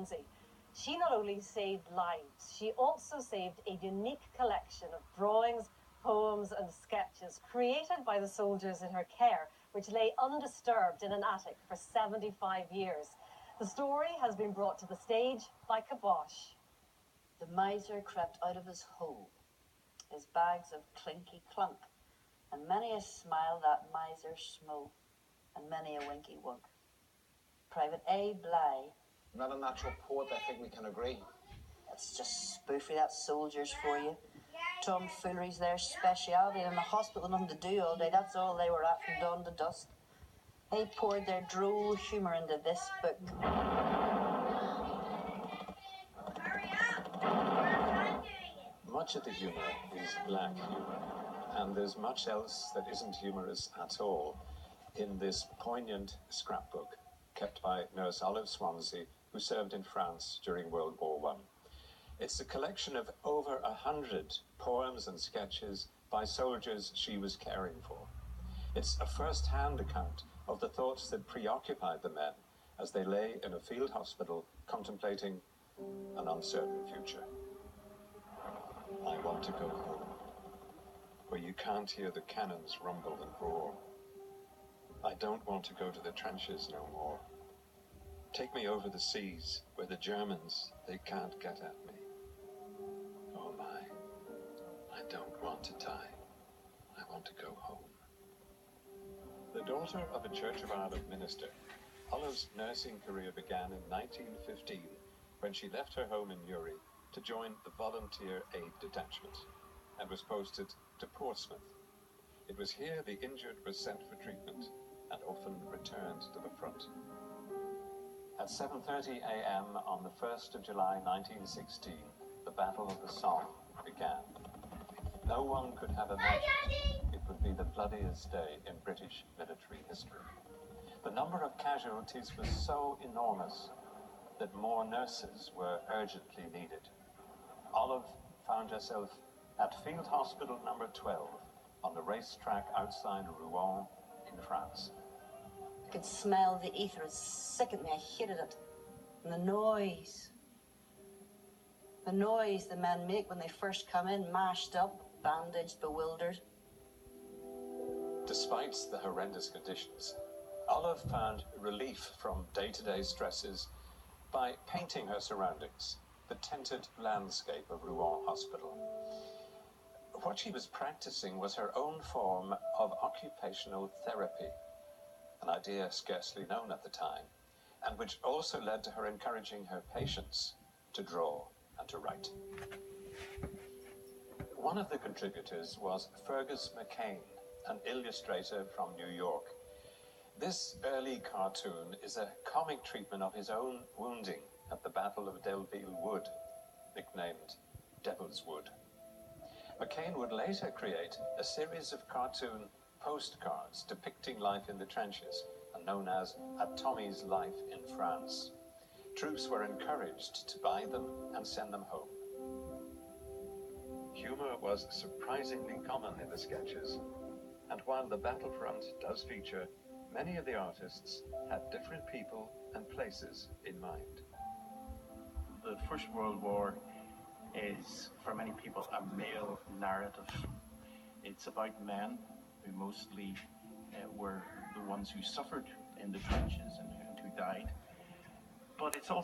Swansea. She not only saved lives, she also saved a unique collection of drawings, poems and sketches created by the soldiers in her care, which lay undisturbed in an attic for 75 years. The story has been brought to the stage by Kibosh. The miser crept out of his hole, his bags of clinky clunk, and many a smile that miser smote, and many a winky wunk. Private A. Bly. Not a natural poet, I think we can agree. That's just spoofy, that's soldiers for you. Tomfoolery's their speciality, and in the hospital nothing to do all day, that's all they were at from dawn to dusk. They poured their droll humour into this book. Much of the humour is black humour, and there's much else that isn't humorous at all in this poignant scrapbook kept by Nurse Olive Swansea, who served in France during World War I. It's a collection of over 100 poems and sketches by soldiers she was caring for. It's a first-hand account of the thoughts that preoccupied the men as they lay in a field hospital contemplating an uncertain future. I want to go home, where you can't hear the cannons rumble and roar. I don't want to go to the trenches no more. Take me over the seas, where the Germans, they can't get at me. Oh my, I don't want to die. I want to go home. The daughter of a Church of Ireland minister, Olive's nursing career began in 1915 when she left her home in Newry to join the Volunteer Aid Detachment and was posted to Portsmouth. It was here the injured were sent for treatment and often returned to the front. At 7:30 a.m. on the 1st of July 1916, the Battle of the Somme began. No one could have imagined it would be the bloodiest day in British military history. The number of casualties was so enormous that more nurses were urgently needed. Olive found herself at Field Hospital number 12 on the racetrack outside Rouen in France. I could smell the ether, it sickened me, I hated it. And the noise the men make when they first come in, mashed up, bandaged, bewildered. Despite the horrendous conditions, Olive found relief from day-to-day stresses by painting her surroundings, the tented landscape of Rouen Hospital. What she was practicing was her own form of occupational therapy, an idea scarcely known at the time, and which also led to her encouraging her patients to draw and to write. One of the contributors was Fergus McCain, an illustrator from New York. This early cartoon is a comic treatment of his own wounding at the Battle of Delville Wood, nicknamed Devil's Wood. McCain would later create a series of cartoon postcards depicting life in the trenches, and known as A Tommy's Life in France. Troops were encouraged to buy them and send them home. Humor was surprisingly common in the sketches, and while the battlefront does feature, many of the artists had different people and places in mind. The First World War is, for many people, a male narrative. It's about men who mostly were the ones who suffered in the trenches and who died. But it's also